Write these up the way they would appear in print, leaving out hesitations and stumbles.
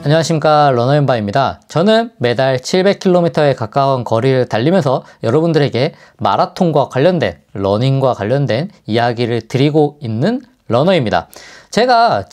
안녕하십니까, 러너앤바입니다. 저는 매달 700km에 가까운 거리를 달리면서 여러분들에게 마라톤과 관련된, 러닝과 관련된 이야기를 드리고 있는 러너입니다. 제가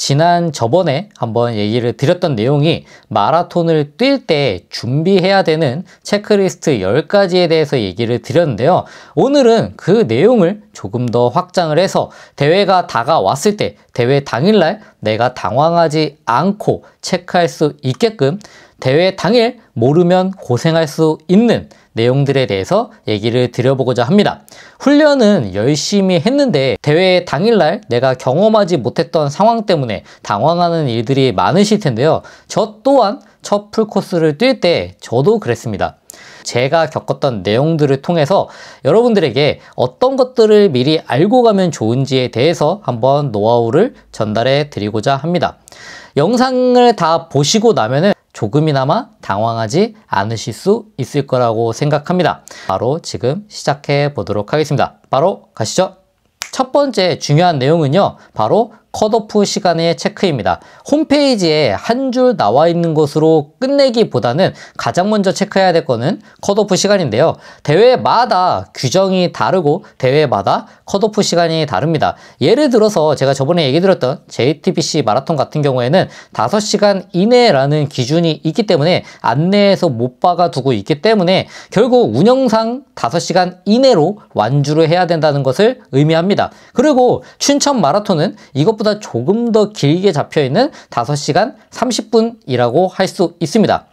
저번에 한번 얘기를 드렸던 내용이 마라톤을 뛸 때 준비해야 되는 체크리스트 10가지에 대해서 얘기를 드렸는데요. 오늘은 그 내용을 조금 더 확장을 해서 대회가 다가왔을 때, 대회 당일날 내가 당황하지 않고 체크할 수 있게끔 대회 당일 모르면 고생할 수 있는 내용들에 대해서 얘기를 드려보고자 합니다. 훈련은 열심히 했는데 대회 당일날 내가 경험하지 못했던 상황 때문에 당황하는 일들이 많으실 텐데요. 저 또한 첫 풀코스를 뛸 때 저도 그랬습니다. 제가 겪었던 내용들을 통해서 여러분들에게 어떤 것들을 미리 알고 가면 좋은지에 대해서 한번 노하우를 전달해 드리고자 합니다. 영상을 다 보시고 나면은 조금이나마 당황하지 않으실 수 있을 거라고 생각합니다. 바로 지금 시작해 보도록 하겠습니다. 바로 가시죠. 첫 번째 중요한 내용은요, 바로 컷오프 시간의 체크입니다. 홈페이지에 한 줄 나와 있는 것으로 끝내기보다는 가장 먼저 체크해야 될 거는 컷오프 시간인데요. 대회마다 규정이 다르고 대회마다 컷오프 시간이 다릅니다. 예를 들어서 제가 저번에 얘기 드렸던 JTBC 마라톤 같은 경우에는 5시간 이내라는 기준이 있기 때문에 안내에서 못 박아두고 있기 때문에 결국 운영상 5시간 이내로 완주를 해야 된다는 것을 의미합니다. 그리고 춘천 마라톤은 이것보다 조금 더 길게 잡혀있는 5시간 30분이라고 할 수 있습니다.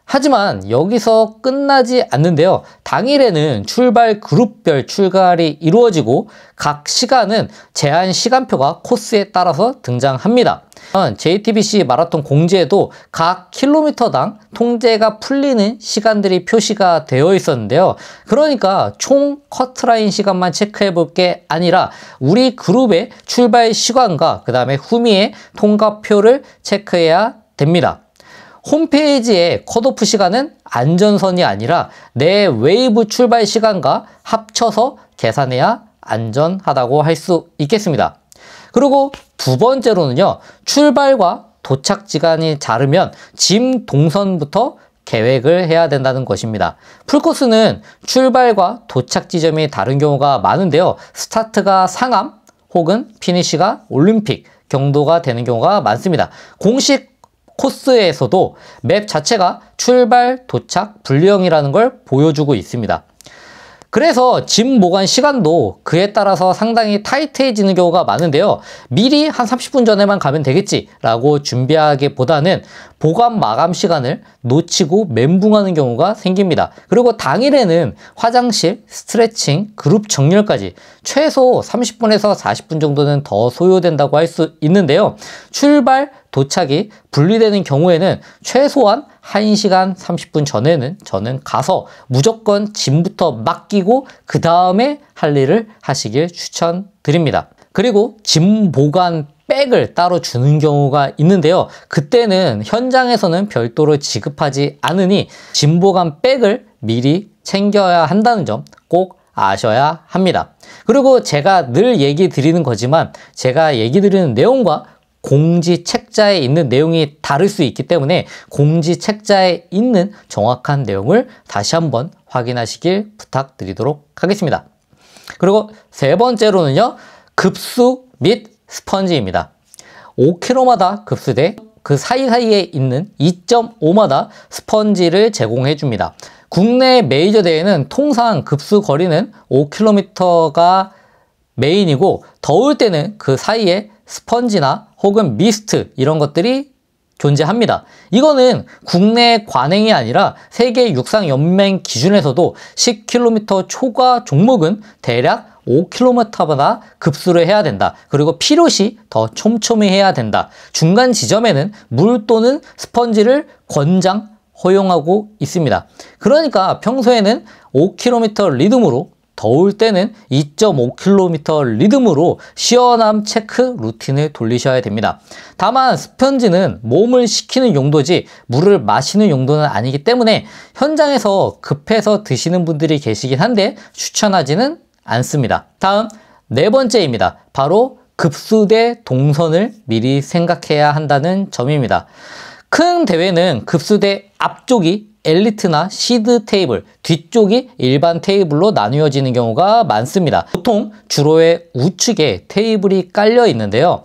하지만 여기서 끝나지 않는데요. 당일에는 출발 그룹별 출발이 이루어지고 각 시간은 제한 시간표가 코스에 따라서 등장합니다. JTBC 마라톤 공지에도 각 킬로미터당 통제가 풀리는 시간들이 표시가 되어 있었는데요. 그러니까 총 커트라인 시간만 체크해 볼 게 아니라 우리 그룹의 출발 시간과 그 다음에 후미의 통과표를 체크해야 됩니다. 홈페이지의 컷오프 시간은 안전선이 아니라 내 웨이브 출발 시간과 합쳐서 계산해야 안전하다고 할 수 있겠습니다. 그리고 두 번째로는요, 출발과 도착 시간이 다르면 짐 동선부터 계획을 해야 된다는 것입니다. 풀코스는 출발과 도착 지점이 다른 경우가 많은데요. 스타트가 상암 혹은 피니시가 올림픽 경도가 되는 경우가 많습니다. 공식 코스에서도 맵 자체가 출발, 도착, 분류형이라는 걸 보여주고 있습니다. 그래서 짐 보관 시간도 그에 따라서 상당히 타이트해지는 경우가 많은데요. 미리 한 30분 전에만 가면 되겠지 라고 준비하기보다는 보관 마감 시간을 놓치고 멘붕하는 경우가 생깁니다. 그리고 당일에는 화장실, 스트레칭, 그룹 정렬까지 최소 30분에서 40분 정도는 더 소요된다고 할 수 있는데요. 출발, 도착이 분리되는 경우에는 최소한 1시간 30분 전에는 저는 가서 무조건 짐부터 맡기고 그 다음에 할 일을 하시길 추천드립니다. 그리고 짐 보관 백을 따로 주는 경우가 있는데요. 그때는 현장에서는 별도로 지급하지 않으니 짐 보관 백을 미리 챙겨야 한다는 점 꼭 아셔야 합니다. 그리고 제가 늘 얘기 드리는 거지만 제가 얘기 드리는 내용과 공지 책자에 있는 내용이 다를 수 있기 때문에 공지 책자에 있는 정확한 내용을 다시 한번 확인하시길 부탁드리도록 하겠습니다. 그리고 세 번째로는요, 급수 및 스펀지입니다. 5km마다 급수대, 그 사이사이에 있는 2.5마다 스펀지를 제공해 줍니다. 국내 메이저 대회는 통상 급수 거리는 5km가 메인이고 더울 때는 그 사이에 스펀지나 혹은 미스트 이런 것들이 존재합니다. 이거는 국내 관행이 아니라 세계 육상연맹 기준에서도 10km 초과 종목은 대략 5km마다 급수를 해야 된다. 그리고 필요시 더 촘촘히 해야 된다. 중간 지점에는 물 또는 스펀지를 허용하고 있습니다. 그러니까 평소에는 5km 리듬으로, 더울 때는 2.5km 리듬으로 시원함 체크 루틴을 돌리셔야 됩니다. 다만 스펀지는 몸을 식히는 용도지 물을 마시는 용도는 아니기 때문에 현장에서 급해서 드시는 분들이 계시긴 한데 추천하지는 않습니다. 다음 네 번째입니다. 바로 급수대 동선을 미리 생각해야 한다는 점입니다. 큰 대회는 급수대 앞쪽이 엘리트나 시드 테이블, 뒤쪽이 일반 테이블로 나뉘어지는 경우가 많습니다. 보통 주로의 우측에 테이블이 깔려 있는데요.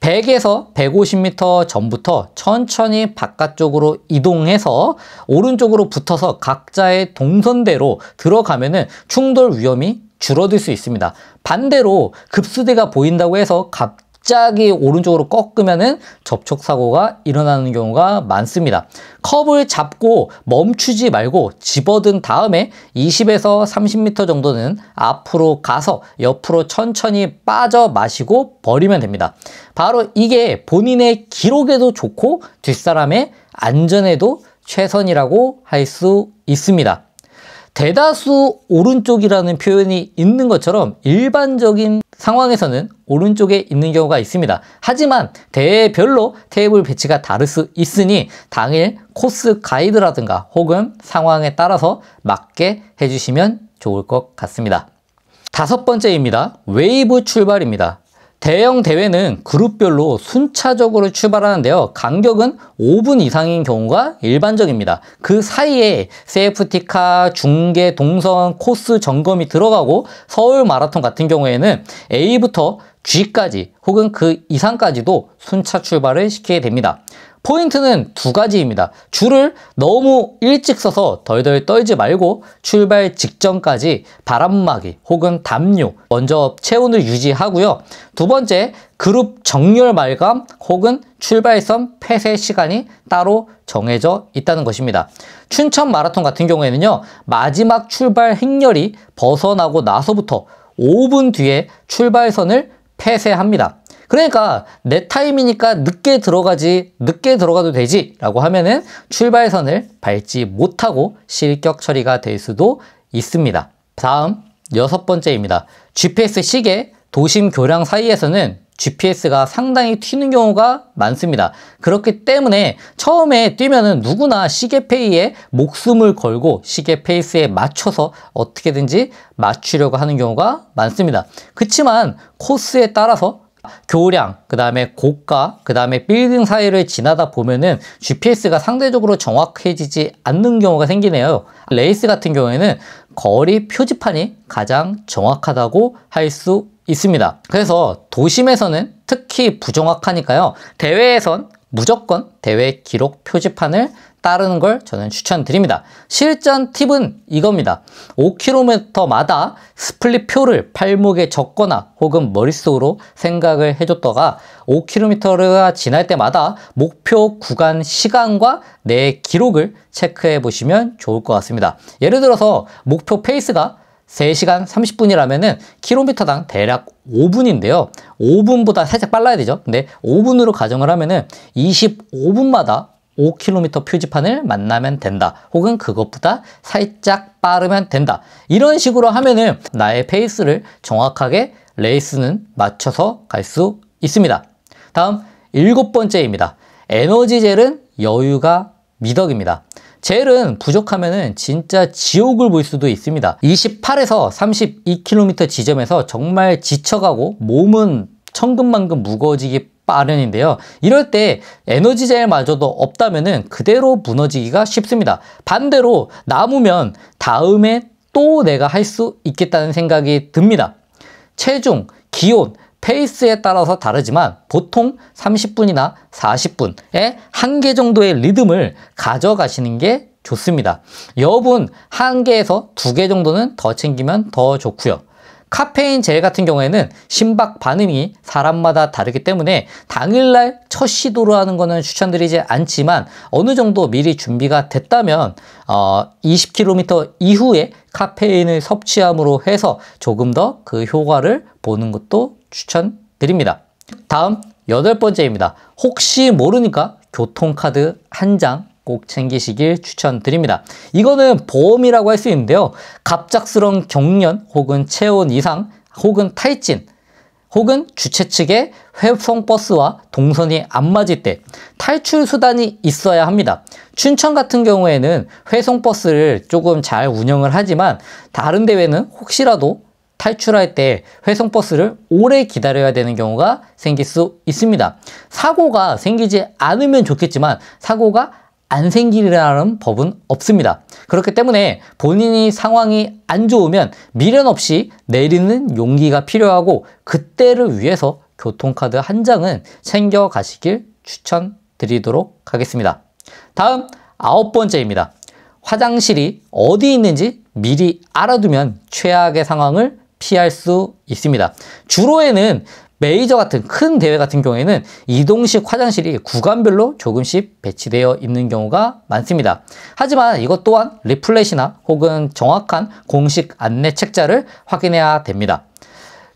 100에서 150m 전부터 천천히 바깥쪽으로 이동해서 오른쪽으로 붙어서 각자의 동선대로 들어가면은 충돌 위험이 줄어들 수 있습니다. 반대로 급수대가 보인다고 해서 갑자기 오른쪽으로 꺾으면은 접촉사고가 일어나는 경우가 많습니다. 컵을 잡고 멈추지 말고 집어든 다음에 20에서 30m 정도는 앞으로 가서 옆으로 천천히 빠져 마시고 버리면 됩니다. 바로 이게 본인의 기록에도 좋고 뒷사람의 안전에도 최선이라고 할 수 있습니다. 대다수 오른쪽이라는 표현이 있는 것처럼 일반적인 상황에서는 오른쪽에 있는 경우가 있습니다. 하지만 대회별로 테이블 배치가 다를 수 있으니 당일 코스 가이드라든가 혹은 상황에 따라서 맞게 해주시면 좋을 것 같습니다. 5번째입니다. 웨이브 출발입니다. 대형 대회는 그룹별로 순차적으로 출발하는데요. 간격은 5분 이상인 경우가 일반적입니다. 그 사이에 세이프티카, 중계, 동선, 코스 점검이 들어가고 서울 마라톤 같은 경우에는 A부터 G까지 혹은 그 이상까지도 순차 출발을 시키게 됩니다. 포인트는 2가지입니다. 줄을 너무 일찍 서서 덜덜 떨지 말고 출발 직전까지 바람막이 혹은 담요 먼저 체온을 유지하고요. 2번째, 그룹 정렬 마감 혹은 출발선 폐쇄 시간이 따로 정해져 있다는 것입니다. 춘천 마라톤 같은 경우에는요, 마지막 출발 행렬이 벗어나고 나서부터 5분 뒤에 출발선을 폐쇄합니다. 그러니까 내 타임이니까 늦게 들어가도 되지 라고 하면은 출발선을 밟지 못하고 실격 처리가 될 수도 있습니다. 다음 6번째입니다. GPS 시계, 도심 교량 사이에서는 GPS가 상당히 튀는 경우가 많습니다. 그렇기 때문에 처음에 뛰면은 누구나 시계 페이에 목숨을 걸고 시계 페이스에 맞춰서 어떻게든지 맞추려고 하는 경우가 많습니다. 그렇지만 코스에 따라서 교량, 그 다음에 고가, 그 다음에 빌딩 사이를 지나다 보면은 GPS가 상대적으로 정확해지지 않는 경우가 생기네요. 레이스 같은 경우에는 거리 표지판이 가장 정확하다고 할 수 있습니다. 그래서 도심에서는 특히 부정확하니까요. 대회에선 무조건 대회 기록 표지판을 따르는 걸 저는 추천드립니다. 실전 팁은 이겁니다. 5km마다 스플릿표를 팔목에 적거나 혹은 머릿속으로 생각을 해줬다가 5km가 지날 때마다 목표 구간 시간과 내 기록을 체크해 보시면 좋을 것 같습니다. 예를 들어서 목표 페이스가 3시간 30분이라면은 킬로미터당 대략 5분인데요. 5분보다 살짝 빨라야 되죠. 근데 5분으로 가정을 하면은 25분마다 5km 표지판을 만나면 된다. 혹은 그것보다 살짝 빠르면 된다. 이런 식으로 하면은 나의 페이스를 정확하게 레이스는 맞춰서 갈 수 있습니다. 다음 7번째입니다. 에너지젤은 여유가 미덕입니다. 젤은 부족하면은 진짜 지옥을 볼 수도 있습니다. 28에서 32km 지점에서 정말 지쳐가고 몸은 천근만근 무거워지기 마련인데요. 이럴 때 에너지젤마저도 없다면은 그대로 무너지기가 쉽습니다. 반대로 남으면 다음에 또 내가 할 수 있겠다는 생각이 듭니다. 체중, 기온, 페이스에 따라서 다르지만 보통 30분이나 40분에 한 개 정도의 리듬을 가져가시는 게 좋습니다. 여분 1개에서 2개 정도는 더 챙기면 더 좋고요. 카페인 젤 같은 경우에는 심박 반응이 사람마다 다르기 때문에 당일날 첫 시도로 하는 거는 추천드리지 않지만 어느 정도 미리 준비가 됐다면 20km 이후에 카페인을 섭취함으로 해서 조금 더 그 효과를 보는 것도 추천드립니다. 다음 8번째입니다. 혹시 모르니까 교통카드 한 장 꼭 챙기시길 추천드립니다. 이거는 보험이라고 할 수 있는데요. 갑작스러운 경련 혹은 체온 이상 혹은 탈진 혹은 주최 측의 회송버스와 동선이 안 맞을 때 탈출 수단이 있어야 합니다. 춘천 같은 경우에는 회송버스를 조금 잘 운영을 하지만 다른 대회는 혹시라도 탈출할 때 회송버스를 오래 기다려야 되는 경우가 생길 수 있습니다. 사고가 생기지 않으면 좋겠지만 사고가 안 생기라는 법은 없습니다. 그렇기 때문에 본인이 상황이 안 좋으면 미련 없이 내리는 용기가 필요하고 그때를 위해서 교통카드 한 장은 챙겨 가시길 추천드리도록 하겠습니다. 다음 9번째입니다. 화장실이 어디 있는지 미리 알아두면 최악의 상황을 피할 수 있습니다. 주로에는 메이저 같은 큰 대회 같은 경우에는 이동식 화장실이 구간별로 조금씩 배치되어 있는 경우가 많습니다. 하지만 이것 또한 리플렛이나 혹은 정확한 공식 안내 책자를 확인해야 됩니다.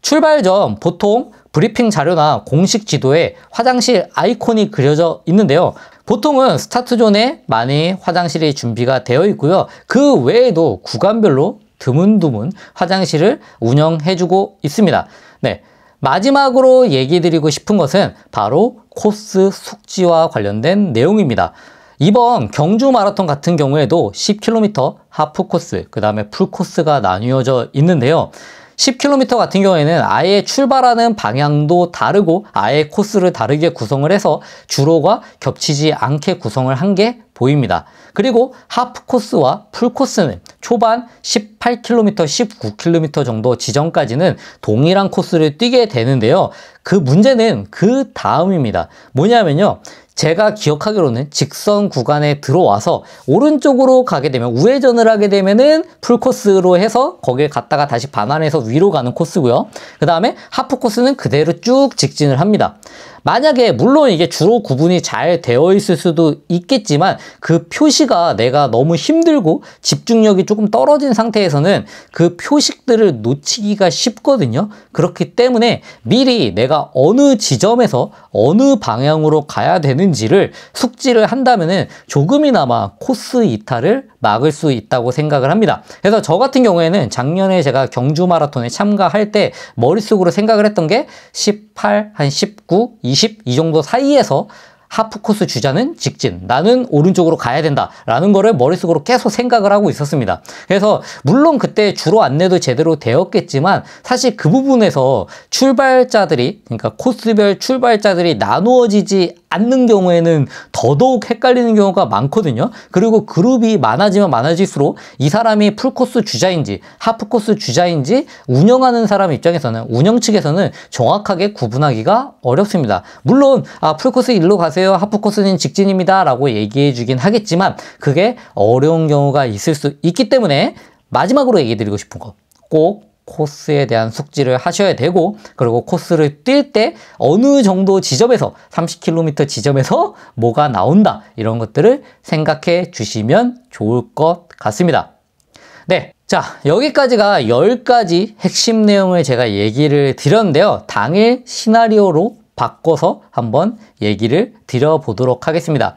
출발 전 보통 브리핑 자료나 공식 지도에 화장실 아이콘이 그려져 있는데요. 보통은 스타트존에 많이 화장실이 준비가 되어 있고요. 그 외에도 구간별로 드문드문 화장실을 운영해주고 있습니다. 네. 마지막으로 얘기 드리고 싶은 것은 바로 코스 숙지와 관련된 내용입니다. 이번 경주 마라톤 같은 경우에도 10km 하프 코스, 그 다음에 풀 코스가 나뉘어져 있는데요. 10km 같은 경우에는 아예 출발하는 방향도 다르고 아예 코스를 다르게 구성을 해서 주로가 겹치지 않게 구성을 한 게 보입니다. 그리고 하프 코스와 풀 코스는 초반 18km, 19km 정도 지점까지는 동일한 코스를 뛰게 되는데요. 그 문제는 그 다음입니다. 뭐냐면요. 제가 기억하기로는 직선 구간에 들어와서 오른쪽으로 가게 되면 우회전을 하게 되면은 풀코스로 해서 거길 갔다가 다시 반환해서 위로 가는 코스고요. 그 다음에 하프 코스는 그대로 쭉 직진을 합니다. 만약에 물론 이게 주로 구분이 잘 되어 있을 수도 있겠지만 그 표시가 내가 너무 힘들고 집중력이 조금 떨어진 상태에서는 그 표식들을 놓치기가 쉽거든요. 그렇기 때문에 미리 내가 어느 지점에서 어느 방향으로 가야 되는지를 숙지를 한다면은 조금이나마 코스 이탈을 막을 수 있다고 생각을 합니다. 그래서 저 같은 경우에는 작년에 제가 경주 마라톤에 참가할 때 머릿속으로 생각을 했던 게 18, 한 19, 20 이 정도 사이에서 하프 코스 주자는 직진, 나는 오른쪽으로 가야 된다 라는 거를 머릿속으로 계속 생각을 하고 있었습니다. 그래서 물론 그때 주로 안내도 제대로 되었겠지만 사실 그 부분에서 출발자들이, 그러니까 코스별 출발자들이 나누어지지 않는 경우에는 더더욱 헷갈리는 경우가 많거든요. 그리고 그룹이 많아지면 많아질수록 이 사람이 풀코스 주자인지 하프코스 주자인지 운영하는 사람 입장에서는, 운영 측에서는 정확하게 구분하기가 어렵습니다. 물론 풀코스 일로 가세요, 하프코스는 직진입니다 라고 얘기해 주긴 하겠지만 그게 어려운 경우가 있을 수 있기 때문에 마지막으로 얘기 드리고 싶은 거, 꼭 코스에 대한 숙지를 하셔야 되고, 그리고 코스를 뛸 때 어느 정도 지점에서 30km 지점에서 뭐가 나온다, 이런 것들을 생각해 주시면 좋을 것 같습니다. 네, 자, 여기까지가 10가지 핵심 내용을 제가 얘기를 드렸는데요. 당일 시나리오로 바꿔서 한번 얘기를 드려보도록 하겠습니다.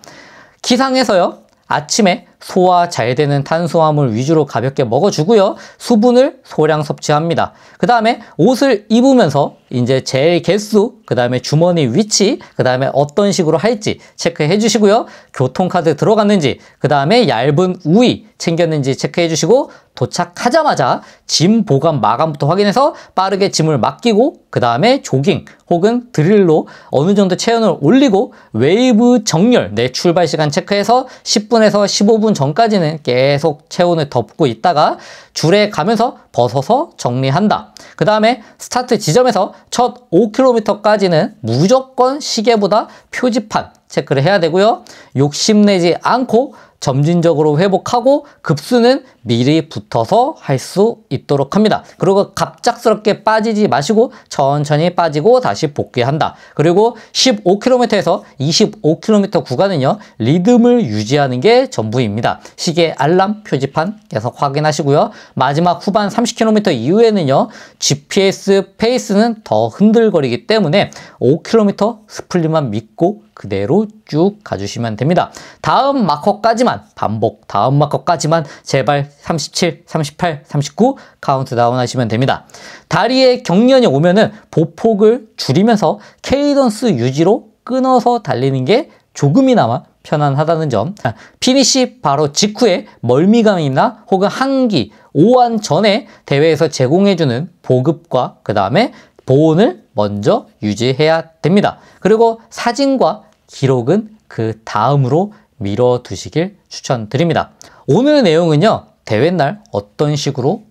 기상에서요, 아침에 소화 잘 되는 탄수화물 위주로 가볍게 먹어주고요. 수분을 소량 섭취합니다. 그 다음에 옷을 입으면서 이제 젤 개수, 그 다음에 주머니 위치, 그 다음에 어떤 식으로 할지 체크해 주시고요. 교통카드 들어갔는지, 그 다음에 얇은 우의 챙겼는지 체크해 주시고, 도착하자마자 짐 보관 마감부터 확인해서 빠르게 짐을 맡기고, 그 다음에 조깅 혹은 드릴로 어느 정도 체온을 올리고 웨이브 정렬, 내 출발 시간 체크해서 10분에서 15분 전까지는 계속 체온을 덮고 있다가 줄에 가면서 벗어서 정리한다. 그 다음에 스타트 지점에서 첫 5km까지는 무조건 시계보다 표지판 체크를 해야 되고요. 욕심내지 않고 점진적으로 회복하고 급수는 미리 붙어서 할 수 있도록 합니다. 그리고 갑작스럽게 빠지지 마시고 천천히 빠지고 다시 복귀한다. 그리고 15km에서 25km 구간은요, 리듬을 유지하는 게 전부입니다. 시계, 알람, 표지판 계속 확인하시고요. 마지막 후반 30km 이후에는요, GPS 페이스는 더 흔들거리기 때문에 5km 스플릿만 믿고 그대로 쭉 가주시면 됩니다. 다음 마커까지만 반복, 다음 마커까지만 제발 37, 38, 39 카운트다운 하시면 됩니다. 다리에 경련이 오면은 보폭을 줄이면서 케이던스 유지로 끊어서 달리는 게 조금이나마 편안하다는 점, 피니시 바로 직후에 멀미감이나 혹은 한기, 오한 전에 대회에서 제공해주는 보급과 그 다음에 보온을 먼저 유지해야 됩니다. 그리고 사진과 기록은 그 다음으로 미뤄두시길 추천드립니다. 오늘 내용은요, 대회 날 어떤 식으로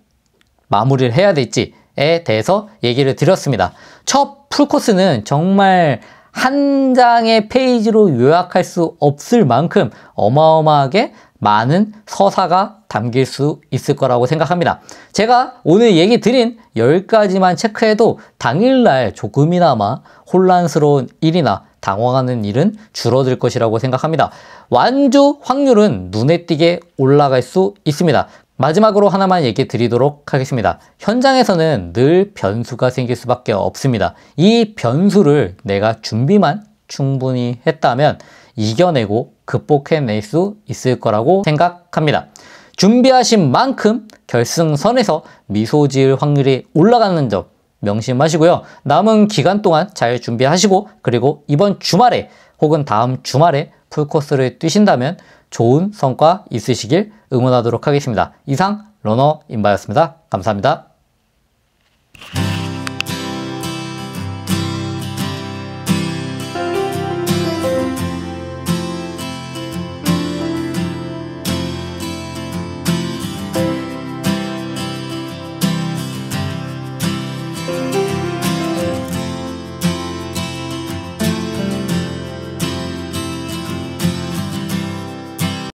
마무리를 해야 될지에 대해서 얘기를 드렸습니다. 첫 풀코스는 정말 한 장의 페이지로 요약할 수 없을 만큼 어마어마하게 많은 서사가 담길 수 있을 거라고 생각합니다. 제가 오늘 얘기 드린 10가지만 체크해도 당일날 조금이나마 혼란스러운 일이나 당황하는 일은 줄어들 것이라고 생각합니다. 완주 확률은 눈에 띄게 올라갈 수 있습니다. 마지막으로 하나만 얘기 드리도록 하겠습니다. 현장에서는 늘 변수가 생길 수밖에 없습니다. 이 변수를 내가 준비만 충분히 했다면 이겨내고 극복해낼 수 있을 거라고 생각합니다. 준비하신 만큼 결승선에서 미소 지을 확률이 올라가는 점 명심하시고요. 남은 기간 동안 잘 준비하시고, 그리고 이번 주말에 혹은 다음 주말에 풀코스를 뛰신다면 좋은 성과 있으시길 응원하도록 하겠습니다. 이상 러너 임바였습니다. 감사합니다.